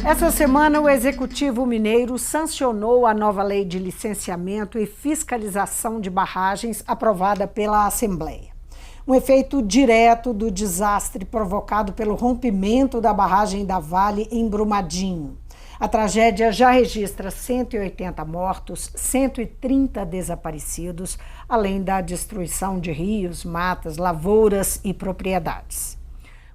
Essa semana, o Executivo Mineiro sancionou a nova Lei de Licenciamento e Fiscalização de Barragens aprovada pela Assembleia. Um efeito direto do desastre provocado pelo rompimento da barragem da Vale em Brumadinho. A tragédia já registra 180 mortos, 130 desaparecidos, além da destruição de rios, matas, lavouras e propriedades.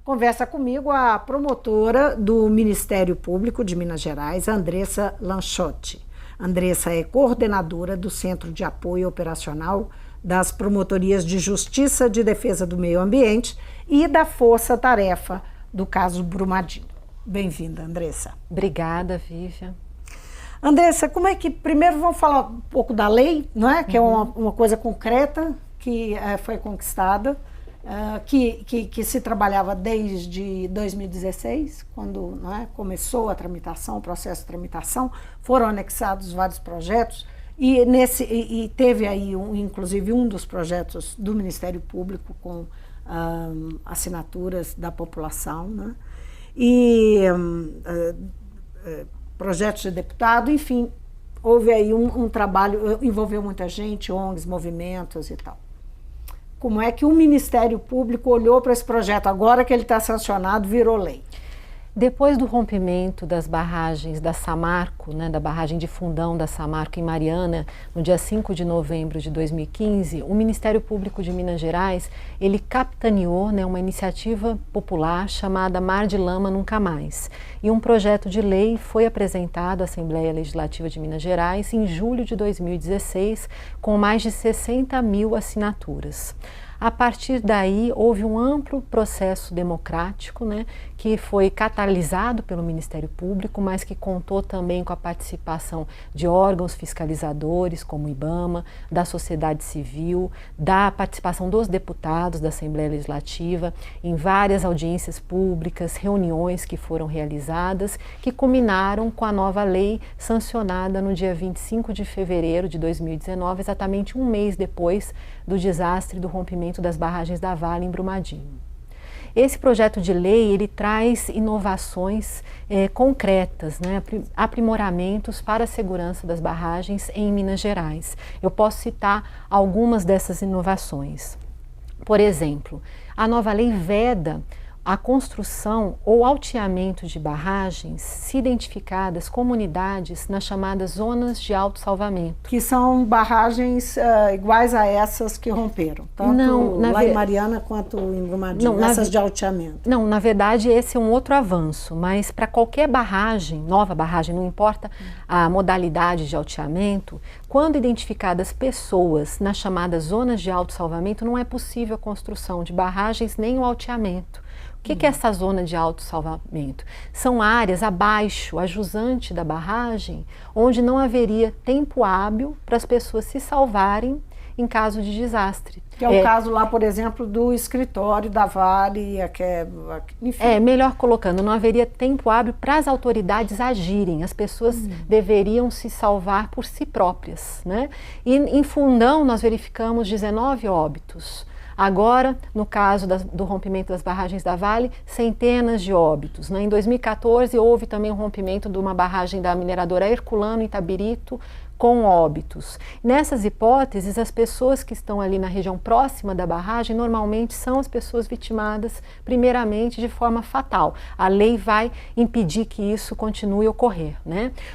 Conversa comigo a promotora do Ministério Público de Minas Gerais, Andressa Lanchotti. Andressa é coordenadora do Centro de Apoio Operacional das Promotorias de Justiça de Defesa do Meio Ambiente e da Força Tarefa do caso Brumadinho. Bem-vinda, Andressa. Obrigada, Vivian. Andressa, como é que... Primeiro vamos falar um pouco da lei, não é? Que é uma coisa concreta que foi conquistada. Que se trabalhava desde 2016, quando começou a tramitação, o processo de tramitação, foram anexados vários projetos e teve aí, inclusive, um dos projetos do Ministério Público com assinaturas da população, né? E projetos de deputado, enfim, houve aí um trabalho, envolveu muita gente, ONGs, movimentos e tal. Como é que o Ministério Público olhou para esse projeto, agora que ele está sancionado, virou lei? Depois do rompimento das barragens da Samarco, da barragem de Fundão da Samarco em Mariana, no dia 5 de novembro de 2015, o Ministério Público de Minas Gerais, ele capitaneou uma iniciativa popular chamada Mar de Lama Nunca Mais. E um projeto de lei foi apresentado à Assembleia Legislativa de Minas Gerais em julho de 2016, com mais de 60 mil assinaturas. A partir daí, houve um amplo processo democrático, que foi catalisado pelo Ministério Público, mas que contou também com a participação de órgãos fiscalizadores, como o IBAMA, da sociedade civil, da participação dos deputados da Assembleia Legislativa, em várias audiências públicas, reuniões que foram realizadas, que culminaram com a nova lei sancionada no dia 25 de fevereiro de 2019, exatamente um mês depois do desastre do rompimento das barragens da Vale em Brumadinho. Esse projeto de lei, ele traz inovações concretas, aprimoramentos para a segurança das barragens em Minas Gerais. Eu posso citar algumas dessas inovações. Por exemplo, a nova lei veda a construção ou alteamento de barragens se identificadas como unidades nas chamadas zonas de autossalvamento. Que são barragens iguais a essas que romperam, tanto lá em Mariana quanto em Brumadinho, essas de alteamento. Não, na verdade esse é um outro avanço, mas para qualquer barragem, nova barragem, não importa a modalidade de alteamento, quando identificadas pessoas nas chamadas zonas de autossalvamento, não é possível a construção de barragens nem o alteamento. O que é essa zona de autossalvamento? São áreas abaixo, a jusante da barragem, onde não haveria tempo hábil para as pessoas se salvarem em caso de desastre. Que é o caso lá, por exemplo, do escritório da Vale, enfim. Melhor colocando, não haveria tempo hábil para as autoridades agirem, as pessoas deveriam se salvar por si próprias, E em Fundão nós verificamos 19 óbitos. Agora, no caso do rompimento das barragens da Vale, centenas de óbitos. Em 2014, houve também o rompimento de uma barragem da mineradora Herculano, em Itabirito, com óbitos. Nessas hipóteses, as pessoas que estão ali na região próxima da barragem, normalmente são as pessoas vitimadas, primeiramente, de forma fatal. A lei vai impedir que isso continue a ocorrer,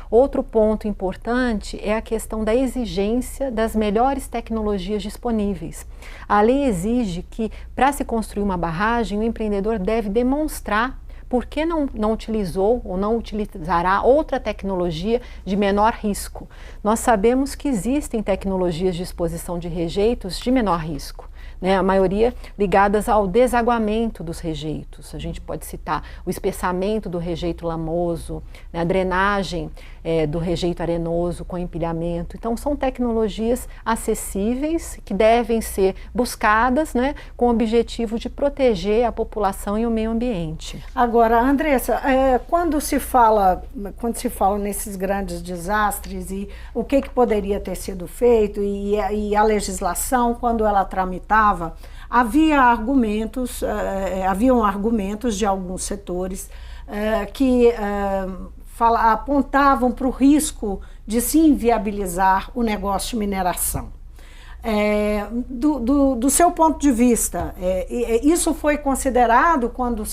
Outro ponto importante é a questão da exigência das melhores tecnologias disponíveis. A lei exige que, para se construir uma barragem, o empreendedor deve demonstrar por que não utilizou ou não utilizará outra tecnologia de menor risco. Nós sabemos que existem tecnologias de exposição de rejeitos de menor risco, a maioria ligadas ao desaguamento dos rejeitos. A gente pode citar o espessamento do rejeito lamoso, a drenagem do rejeito arenoso com empilhamento. Então, são tecnologias acessíveis que devem ser buscadas, com o objetivo de proteger a população e o meio ambiente. Agora, Andressa, quando se fala nesses grandes desastres e o que poderia ter sido feito e a legislação, quando ela tramitava, haviam argumentos de alguns setores que apontavam para o risco de se inviabilizar o negócio de mineração. Do seu ponto de vista, isso foi considerado quando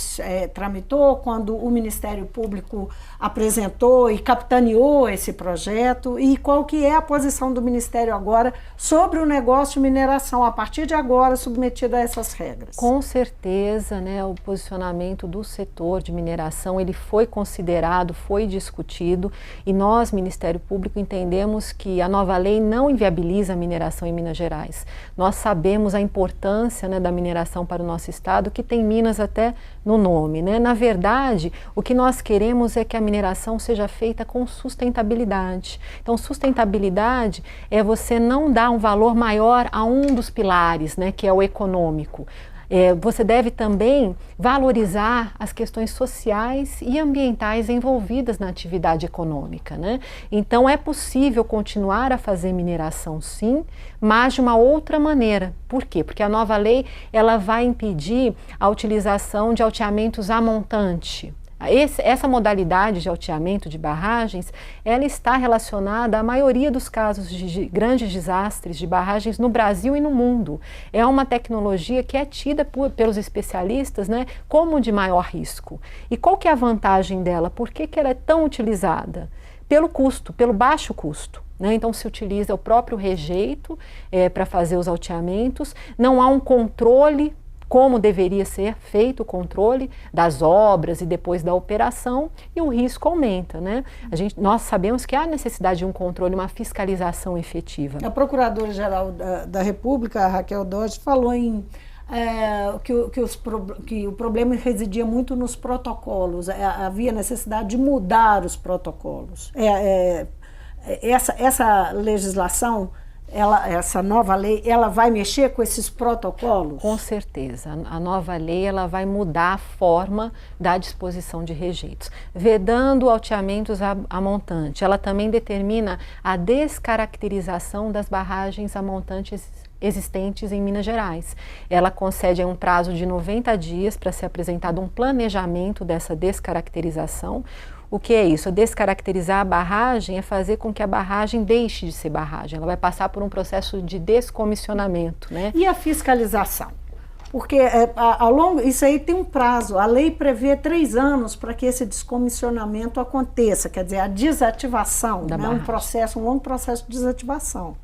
tramitou, quando o Ministério Público apresentou e capitaneou esse projeto, e qual que é a posição do Ministério agora sobre o negócio de mineração, a partir de agora submetido a essas regras? Com certeza, né, o posicionamento do setor de mineração, ele foi considerado, foi discutido, e nós, Ministério Público, entendemos que a nova lei não inviabiliza a mineração em Minas Gerais. Nós sabemos a importância, né, da mineração para o nosso estado, que tem Minas até no nome, né? Na verdade, o que nós queremos é que a mineração seja feita com sustentabilidade. Então, sustentabilidade é você não dar um valor maior a um dos pilares, né, que é o econômico. Você deve também valorizar as questões sociais e ambientais envolvidas na atividade econômica, né? Então é possível continuar a fazer mineração sim, mas de uma outra maneira. Por quê? Porque a nova lei ela vai impedir a utilização de alteamentos a montante. Essa modalidade de alteamento de barragens, ela está relacionada à maioria dos casos de grandes desastres de barragens no Brasil e no mundo. É uma tecnologia que é tida pelos especialistas, né, como de maior risco. E qual que é a vantagem dela? Por que ela é tão utilizada? Pelo custo, pelo baixo custo. Né? Então se utiliza o próprio rejeito para fazer os alteamentos, não há um controle como deveria ser feito o controle das obras e depois da operação, e o risco aumenta, né? Nós sabemos que há necessidade de um controle, uma fiscalização efetiva. A Procuradora-Geral da República, Raquel Dodge, falou que o problema residia muito nos protocolos, havia necessidade de mudar os protocolos. Essa legislação, essa nova lei, ela vai mexer com esses protocolos? Com certeza. A nova lei ela vai mudar a forma da disposição de rejeitos, vedando alteamentos a montante. Ela também determina a descaracterização das barragens a montantes existentes em Minas Gerais. Ela concede um prazo de 90 dias para ser apresentado um planejamento dessa descaracterização. O que é isso? Descaracterizar a barragem é fazer com que a barragem deixe de ser barragem. Ela vai passar por um processo de descomissionamento, né? E a fiscalização? Porque isso aí tem um prazo. A lei prevê 3 anos para que esse descomissionamento aconteça. Quer dizer, a desativação, né? Um longo processo de desativação.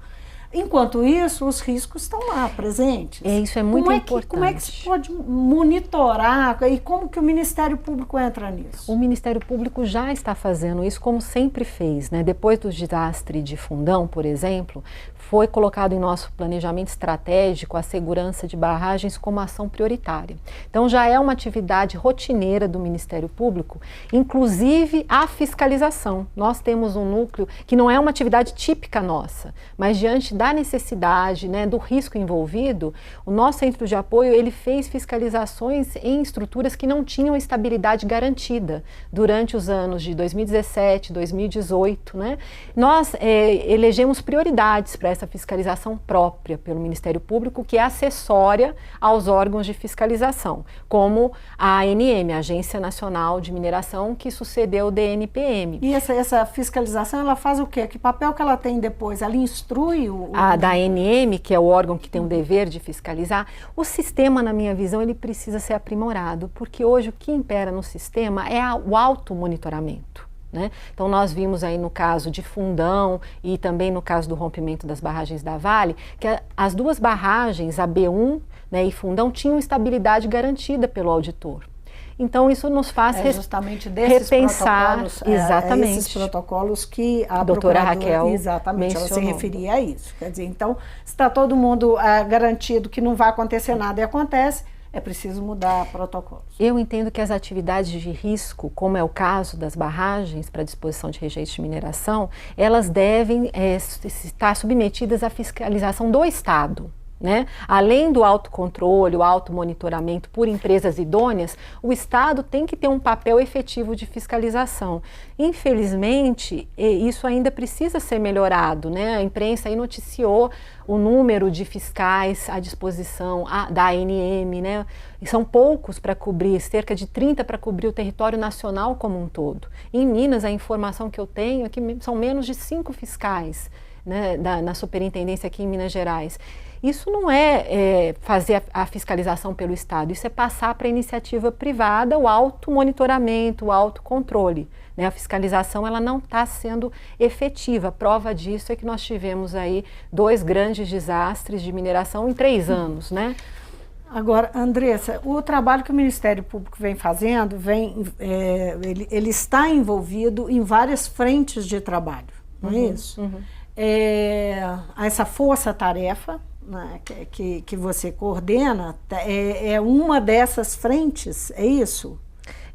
Enquanto isso, os riscos estão lá, presentes. Isso é muito importante. Como é que se pode monitorar e como que o Ministério Público entra nisso? O Ministério Público já está fazendo isso como sempre fez, né? Depois do desastre de Fundão, por exemplo, foi colocado em nosso planejamento estratégico a segurança de barragens como ação prioritária. Então já é uma atividade rotineira do Ministério Público, inclusive a fiscalização. Nós temos um núcleo que não é uma atividade típica nossa, mas diante da necessidade, né, do risco envolvido, o nosso centro de apoio ele fez fiscalizações em estruturas que não tinham estabilidade garantida durante os anos de 2017, 2018, né? Nós elegemos prioridades para essa fiscalização própria pelo Ministério Público, que é acessória aos órgãos de fiscalização, como a ANM, a Agência Nacional de Mineração, que sucedeu o DNPM. E essa fiscalização, ela faz o quê? Que papel que ela tem depois? Ela instrui a da ANM, que é o órgão que tem o dever de fiscalizar. O sistema, na minha visão, ele precisa ser aprimorado, porque hoje o que impera no sistema é o automonitoramento. Né? Então nós vimos aí no caso de Fundão e também no caso do rompimento das barragens da Vale, que as duas barragens, a B1, né, e Fundão, tinham estabilidade garantida pelo auditor. Então isso nos faz justamente desses repensar exatamente esses protocolos que a doutora Raquel exatamente mencionou. Ela se referia a isso. Quer dizer, então, se está todo mundo garantido que não vai acontecer nada e acontece, é preciso mudar protocolos. Eu entendo que as atividades de risco, como é o caso das barragens para disposição de rejeitos de mineração, elas devem estar submetidas à fiscalização do Estado. né? Além do autocontrole, o automonitoramento por empresas idôneas, o Estado tem que ter um papel efetivo de fiscalização. Infelizmente, isso ainda precisa ser melhorado, né? A imprensa aí noticiou o número de fiscais à disposição da ANM, né? E são poucos para cobrir, cerca de 30 para cobrir o território nacional como um todo. Em Minas, a informação que eu tenho é que são menos de 5 fiscais, né, na superintendência aqui em Minas Gerais. Isso não é fazer a fiscalização pelo Estado, isso é passar para a iniciativa privada o automonitoramento, o autocontrole, né? A fiscalização ela não está sendo efetiva. A prova disso é que nós tivemos aí 2 grandes desastres de mineração em 3 anos, né? Agora, Andressa, o trabalho que o Ministério Público vem fazendo, ele está envolvido em várias frentes de trabalho, não é isso? Uhum. Essa força-tarefa, né, que você coordena, é uma dessas frentes, é isso?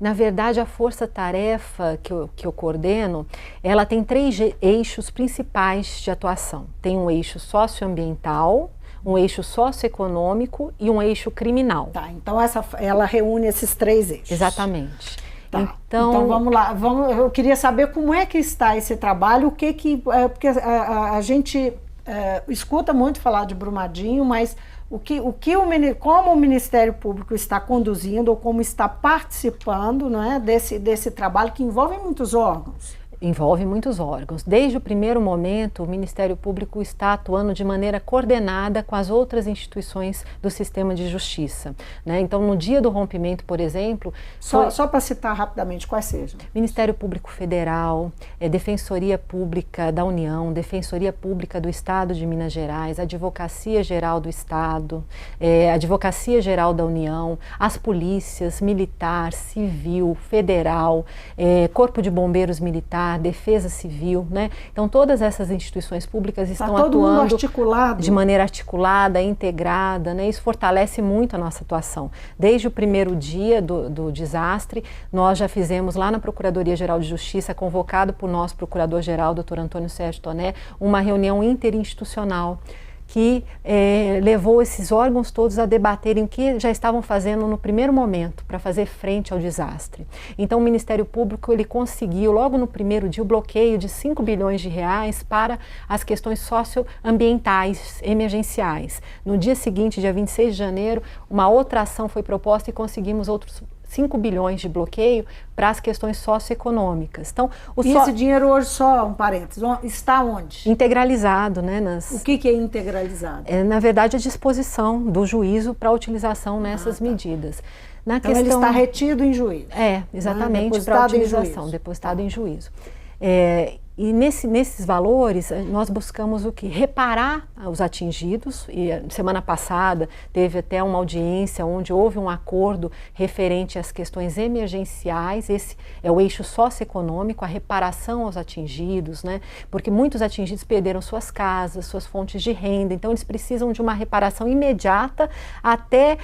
Na verdade, a força-tarefa que eu coordeno, ela tem 3 eixos principais de atuação. Tem um eixo socioambiental, um eixo socioeconômico e um eixo criminal. Tá, então ela reúne esses 3 eixos. Exatamente. Tá. Então vamos lá, eu queria saber como é que está esse trabalho, porque a gente escuta muito falar de Brumadinho, mas como o Ministério Público está conduzindo ou como está participando, não é, desse trabalho que envolve muitos órgãos? Envolve muitos órgãos. Desde o primeiro momento, o Ministério Público está atuando de maneira coordenada com as outras instituições do sistema de justiça, né? Então, no dia do rompimento, por exemplo... Só para citar rapidamente, quais sejam? Ministério Público Federal, Defensoria Pública da União, Defensoria Pública do Estado de Minas Gerais, Advocacia Geral do Estado, Advocacia Geral da União, as polícias, militar, civil, federal, Corpo de Bombeiros Militar, Defesa Civil, né? Então todas essas instituições públicas estão atuando de maneira articulada, integrada, né? Isso fortalece muito a nossa atuação. Desde o primeiro dia do desastre, nós já fizemos lá na Procuradoria-Geral de Justiça, convocado por nosso Procurador-Geral, Dr. Antônio Sérgio Toné, uma reunião interinstitucional que levou esses órgãos todos a debaterem o que já estavam fazendo no primeiro momento para fazer frente ao desastre. Então o Ministério Público ele conseguiu logo no primeiro dia o bloqueio de 5 bilhões de reais para as questões socioambientais emergenciais. No dia seguinte, dia 26 de janeiro, uma outra ação foi proposta e conseguimos outros 5 bilhões de bloqueio para as questões socioeconômicas. Então, esse dinheiro hoje, só um parênteses, está onde? Integralizado, né? O que é integralizado? Na verdade, a disposição do juízo para a utilização nessas medidas. Então ele está retido em juízo. Exatamente, para a utilização, depositado em juízo. E nesses valores, nós buscamos o que? Reparar os atingidos, e semana passada teve até uma audiência onde houve um acordo referente às questões emergenciais, esse é o eixo socioeconômico, a reparação aos atingidos, né? Porque muitos atingidos perderam suas casas, suas fontes de renda, então eles precisam de uma reparação imediata até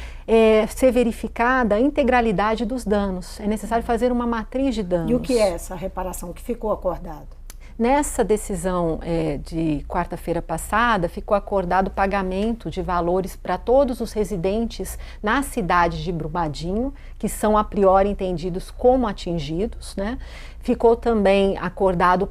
ser verificada a integralidade dos danos. É necessário fazer uma matriz de danos. E o que é essa reparação que ficou acordado? Nessa decisão de quarta-feira passada, ficou acordado o pagamento de valores para todos os residentes na cidade de Brumadinho, que são a priori entendidos como atingidos, né? Ficou também acordado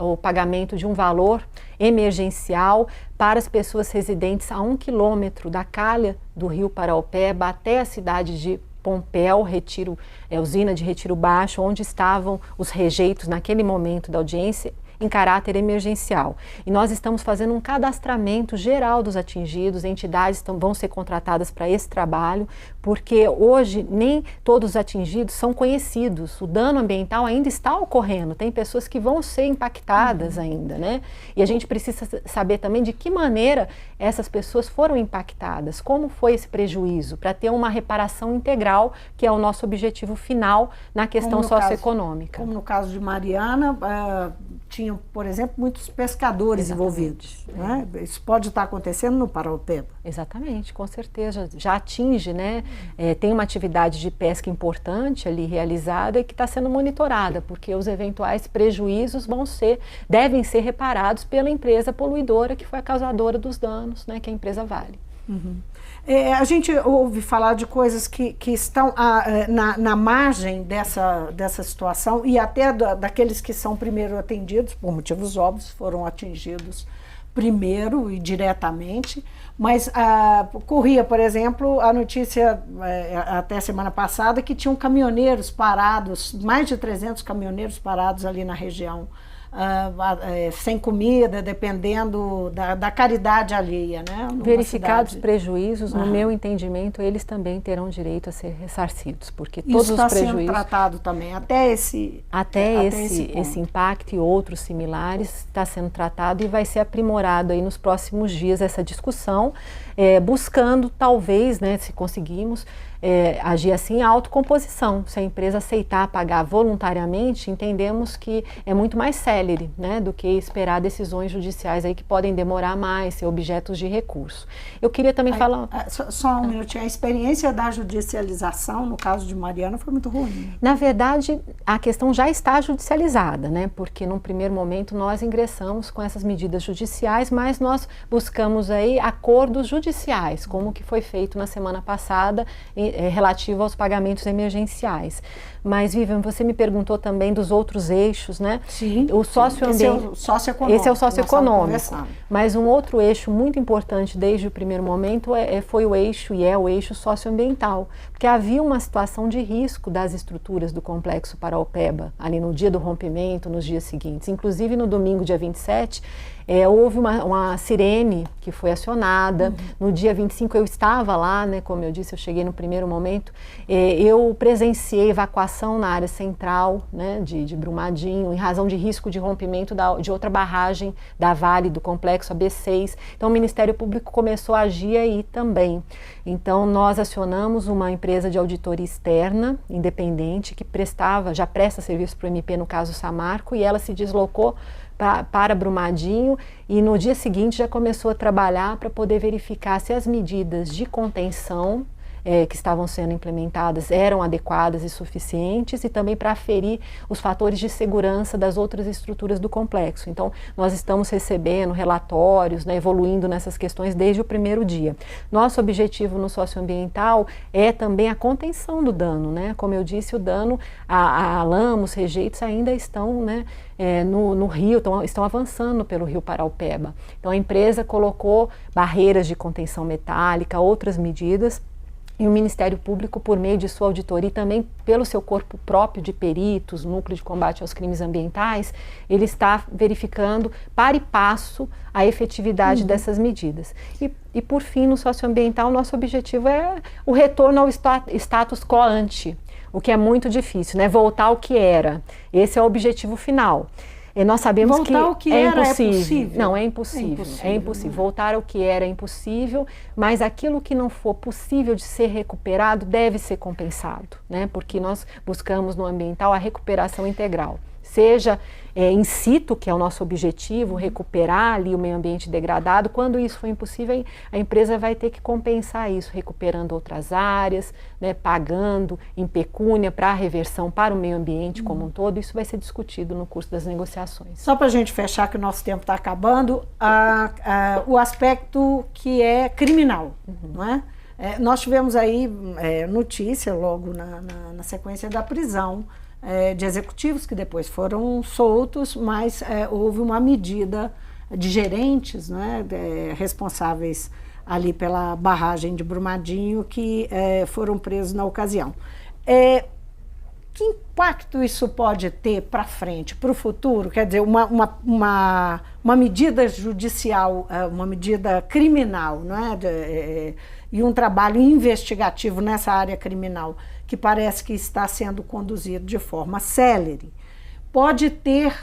o pagamento de um valor emergencial para as pessoas residentes a 1 quilômetro da calha do rio Paraopeba até a cidade de Pompéu, usina de Retiro Baixo, onde estavam os rejeitos naquele momento da audiência, em caráter emergencial. E nós estamos fazendo um cadastramento geral dos atingidos, entidades vão ser contratadas para esse trabalho, porque hoje nem todos os atingidos são conhecidos, o dano ambiental ainda está ocorrendo, tem pessoas que vão ser impactadas ainda, né? E a gente precisa saber também de que maneira essas pessoas foram impactadas, como foi esse prejuízo, para ter uma reparação integral, que é o nosso objetivo final na questão socioeconômica. Como no caso de Mariana, tinham, por exemplo, muitos pescadores envolvidos. Né? Isso pode estar acontecendo no Paraopeba. Exatamente, com certeza. Já atinge, né? Tem uma atividade de pesca importante ali realizada e que está sendo monitorada, porque os eventuais prejuízos devem ser reparados pela empresa poluidora que foi a causadora dos danos, né? Que a empresa Vale. A gente ouve falar de coisas que estão na margem dessa situação e até daqueles que são primeiro atendidos, por motivos óbvios, foram atingidos primeiro e diretamente, mas corria, por exemplo, a notícia até semana passada que tinham caminhoneiros parados, mais de 300 caminhoneiros parados ali na região, sem comida, dependendo da caridade alheia, né? Verificados prejuízos, no meu entendimento, eles também terão direito a ser ressarcidos, porque todos os prejuízos... Isso está sendo tratado também, até esse impacto e outros similares está sendo tratado e vai ser aprimorado aí nos próximos dias essa discussão, buscando talvez, né, se conseguimos, agir assim, a autocomposição. Se a empresa aceitar pagar voluntariamente, entendemos que é muito mais célere, né, do que esperar decisões judiciais aí que podem demorar mais, ser objetos de recurso. Eu queria também falar... Só um minutinho, a experiência da judicialização, no caso de Mariana, foi muito ruim. Na verdade, a questão já está judicializada, né, porque num primeiro momento nós ingressamos com essas medidas judiciais, mas nós buscamos aí acordos judiciais, como que foi feito na semana passada, relativo aos pagamentos emergenciais. Mas, Vivian, você me perguntou também dos outros eixos, né? Sim. O socioambiente. Esse é o socioeconômico. Mas um outro eixo muito importante desde o primeiro momento foi o eixo, e é o eixo socioambiental. Porque havia uma situação de risco das estruturas do complexo Paraopeba, ali no dia do rompimento, nos dias seguintes. Inclusive, no domingo, dia 27, houve uma sirene que foi acionada. No dia 25 eu estava lá, né, como eu disse, eu cheguei no primeiro momento. Eu presenciei evacuação na área central, né, de Brumadinho, em razão de risco de rompimento de outra barragem da Vale, do complexo AB6. Então o Ministério Público começou a agir aí também. Então nós acionamos uma empresa de auditoria externa, independente, que já presta serviço para o MP, no caso Samarco, e ela se deslocou para Brumadinho e no dia seguinte já começou a trabalhar para poder verificar se as medidas de contenção que estavam sendo implementadas eram adequadas e suficientes, e também para aferir os fatores de segurança das outras estruturas do complexo. Então, nós estamos recebendo relatórios, né, evoluindo nessas questões desde o primeiro dia. Nosso objetivo no socioambiental é também a contenção do dano, né? Como eu disse, o dano, a lama, os rejeitos ainda estão, né, no rio, estão avançando pelo rio Paraopeba. Então, a empresa colocou barreiras de contenção metálica, outras medidas. E o Ministério Público, por meio de sua auditoria e também pelo seu corpo próprio de peritos, Núcleo de Combate aos Crimes Ambientais, ele está verificando para e passo a efetividade dessas medidas. E por fim, no socioambiental, nosso objetivo é o retorno ao status quo ante, o que é muito difícil, né? Voltar ao que era. Esse é o objetivo final. Nós sabemos que é impossível. Não, é impossível. É impossível. Voltar ao que era é impossível, mas aquilo que não for possível de ser recuperado deve ser compensado, né? Porque nós buscamos no ambiental a recuperação integral. Seja in situ, que é o nosso objetivo, recuperar ali o meio ambiente degradado. Quando isso for impossível, a empresa vai ter que compensar isso, recuperando outras áreas, né, pagando em pecúnia para a reversão para o meio ambiente como um todo. Isso vai ser discutido no curso das negociações. Só para a gente fechar, que o nosso tempo está acabando, o aspecto que é criminal, não é? Nós tivemos aí notícia logo na sequência da prisão de executivos que depois foram soltos, mas houve uma medida de gerentes, né, responsáveis ali pela barragem de Brumadinho, que foram presos na ocasião. Que impacto isso pode ter para frente, para o futuro? Quer dizer, uma medida judicial, uma medida criminal, não é? E um trabalho investigativo nessa área criminal, que parece que está sendo conduzido de forma célere, pode ter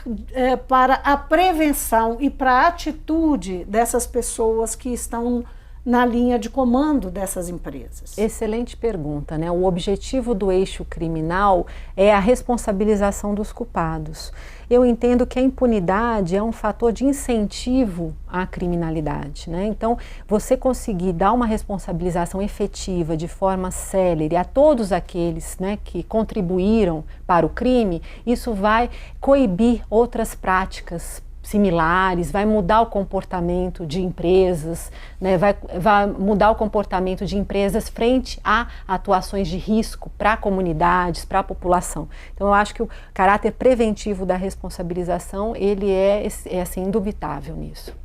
para a prevenção e para a atitude dessas pessoas que estão na linha de comando dessas empresas? Excelente pergunta, né? O objetivo do eixo criminal é a responsabilização dos culpados. Eu entendo que a impunidade é um fator de incentivo à criminalidade, né? Então, você conseguir dar uma responsabilização efetiva de forma célere a todos aqueles, né, que contribuíram para o crime, isso vai coibir outras práticas similares, vai mudar o comportamento de empresas, né, vai mudar o comportamento de empresas frente a atuações de risco para comunidades, para a população. Então eu acho que o caráter preventivo da responsabilização, ele é assim, indubitável nisso.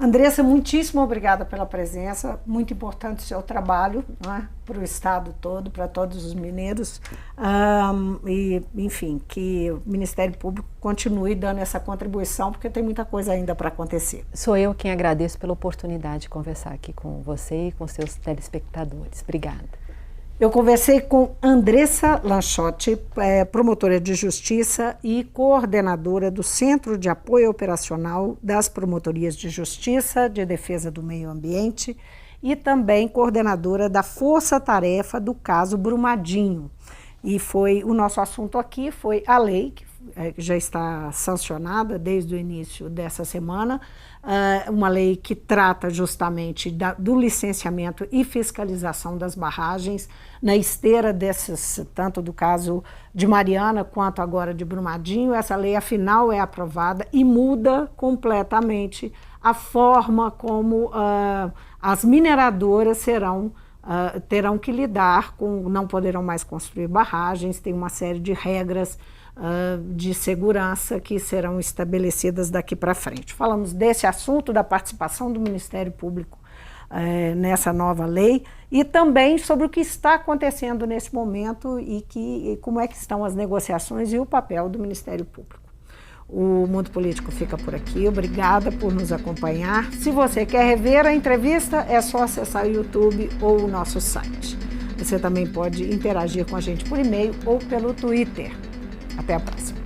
Andressa, muitíssimo obrigada pela presença, muito importante o seu trabalho, né, para o estado todo, para todos os mineiros, e enfim, que o Ministério Público continue dando essa contribuição, porque tem muita coisa ainda para acontecer. Sou eu quem agradeço pela oportunidade de conversar aqui com você e com seus telespectadores. Obrigada. Eu conversei com Andressa Lanchotti, promotora de justiça e coordenadora do Centro de Apoio Operacional das Promotorias de Justiça de Defesa do Meio Ambiente e também coordenadora da Força-Tarefa do caso Brumadinho. E o nosso assunto aqui foi a lei, que já está sancionada desde o início dessa semana, uma lei que trata justamente do licenciamento e fiscalização das barragens na esteira desses, tanto do caso de Mariana quanto agora de Brumadinho. Essa lei, afinal, é aprovada e muda completamente a forma como as mineradoras terão que lidar com, não poderão mais construir barragens, tem uma série de regras de segurança que serão estabelecidas daqui para frente. Falamos desse assunto, da participação do Ministério Público nessa nova lei e também sobre o que está acontecendo nesse momento e como é que estão as negociações e o papel do Ministério Público. O Mundo Político fica por aqui. Obrigada por nos acompanhar. Se você quer rever a entrevista, é só acessar o YouTube ou o nosso site. Você também pode interagir com a gente por e-mail ou pelo Twitter. Até a próxima.